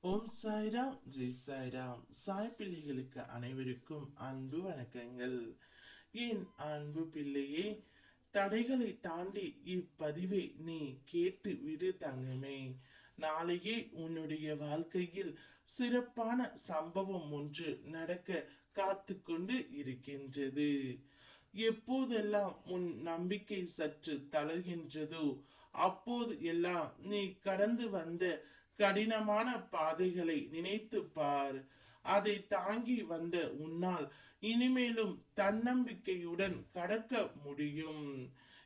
ஓம் சாய்ராம், ஜெய் சாய்ராம். சாய் பிள்ளைகளுக்கு அனைவருக்கும் அன்பு வணக்கங்கள். என் அன்பு பிள்ளையே, தடைகளை தாண்டி இப்பதிவை நீ கேட்டு விடு தங்கமே. நாளையே உன்னுடைய வாழ்க்கையில் சிறப்பான சம்பவம் ஒன்று நடக்க காத்து கொண்டு இருக்கின்றது. எப்போதெல்லாம் உன் நம்பிக்கை சற்று தளர்கின்றதோ அப்போது எல்லாம் நீ கடந்து வந்த கடினமான பாதைகளை நினைத்து பார். அதை தாங்கி வந்த உன்னால் இனிமேலும் தன்னம்பிக்கையுடன் கடக்க முடியும்.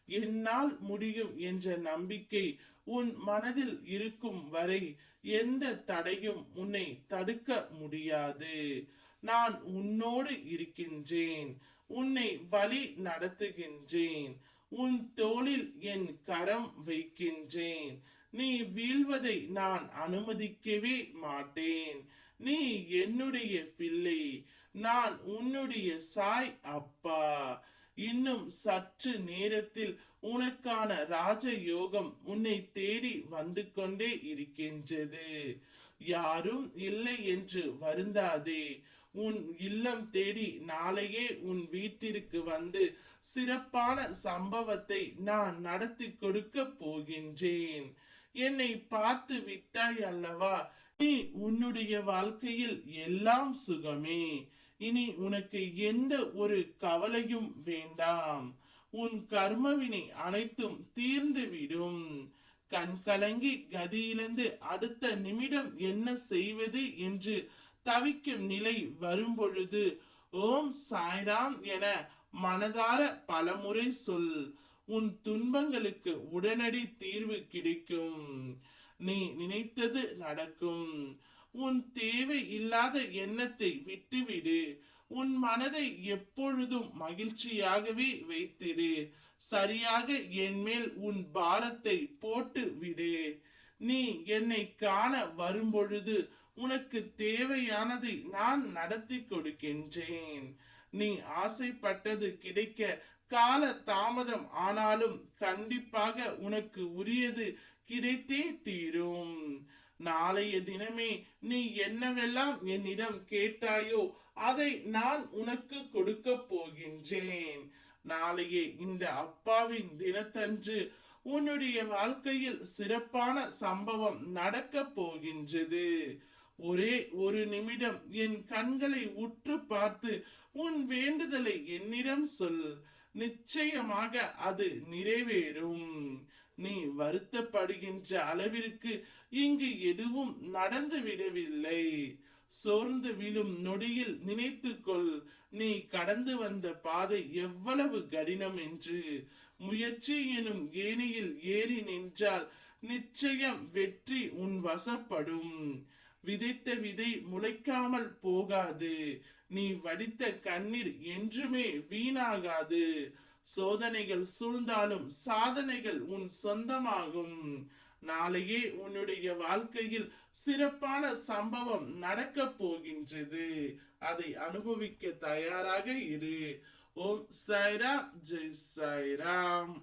என்னால் முடியும் என்ற நம்பிக்கை உன் மனதில் இருக்கும் வரை எந்த தடையும் உன்னை தடுக்க முடியாது. நான் உன்னோடு இருக்கின்றேன், உன்னை வழி நடத்துகின்றேன், உன் தோளில் என் கரம் வைக்கின்றேன். நீ வீழ்வதை நான் அனுமதிக்கவே மாட்டேன். நீ என்னுடைய பிள்ளை, நான் உன்னுடைய சாய் அப்பா. இன்னும் சற்று நேரத்தில் உனக்கான ராஜயோகம் உன்னை தேடி வந்து கொண்டே இருக்கின்றது. யாரும் இல்லை என்று வருந்தாதே. உன் இல்லம் தேடி நாளையே உன் வீட்டிற்கு வந்து சிறப்பான சம்பவத்தை நான் நடத்தி கொடுக்க போகின்றேன். என்னை பார்த்து விட்டாய் அல்லவா? நீ உன்னுடைய வாழ்க்கையில் எல்லாம் சுகமே. இனி உனக்கு எந்த ஒரு கவலையும் வேண்டாம். உன் கர்மவினை அனைத்தும் தீர்ந்துவிடும். கண் கலங்கி கதியிலிருந்து அடுத்த நிமிடம் என்ன செய்வது என்று தவிக்கும் நிலை வரும்பொழுது ஓம் சாய்ராம் என மனதார பலமுறை சொல். உன் துன்பங்களுக்கு உடனடி தீர்வு கிடைக்கும். நீ நினைத்தது நடக்கும். உன் தேவை இல்லாத எண்ணத்தை விட்டுவிடு. உன் மனதை எப்பொழுதும் மகிழ்ச்சியாகவே வைத்திரு. சரியாக என் மேல் உன் பாரத்தை போட்டு விடு. நீ என்னை காண வரும்பொழுது உனக்கு தேவையானதை நான் நடத்தி கொடுக்கின்றேன். நீ ஆசைப்பட்டது கிடைக்க கால தாமதம் ஆனாலும் கண்டிப்பாக உனக்கு உரியது கிடைத்தே தீரும். நாளைய தினமே நீ என்னவெல்லாம் என்னிடம் கேட்டாயோ அதை நான் உனக்கு கொடுக்க போகின்றேன். நாளைய இந்த அப்பாவின் தினத்தன்று உன்னுடைய வாழ்க்கையில் சிறப்பான சம்பவம் நடக்க போகின்றது. ஒரே ஒரு நிமிடம் என் கண்களை உற்று பார்த்து உன் வேண்டுதலை என்னிடம் சொல். நிச்சயமாக அது நிறைவேறும். நீ வருத்தப்படுகின்ற அளவிற்கு இங்கு எதுவும் நடந்து விடவில்லை. சோர்ந்து விழும் நொடியில் நினைத்துக்கொள், நீ கடந்து வந்த பாதை எவ்வளவு கடினம் என்று. முயற்சி எனும் ஏணியில் ஏறி நின்றால் நிச்சயம் வெற்றி உன் வசப்படும். விதைத்த விதை முளைக்காமல் போகாது. நீ வடித்த கண்ணீர் என்றுமே வீணாகாது. சோதனைகள் சூழ்ந்தாலும் சாதனைகள் உன் சொந்தமாகும். நாளையே உன்னுடைய வாழ்க்கையில் சிறப்பான சம்பவம் நடக்க போகின்றது. அதை அனுபவிக்க தயாராக இரு. ஓம் சாய்ராம், ஜெய் சாய்ராம்.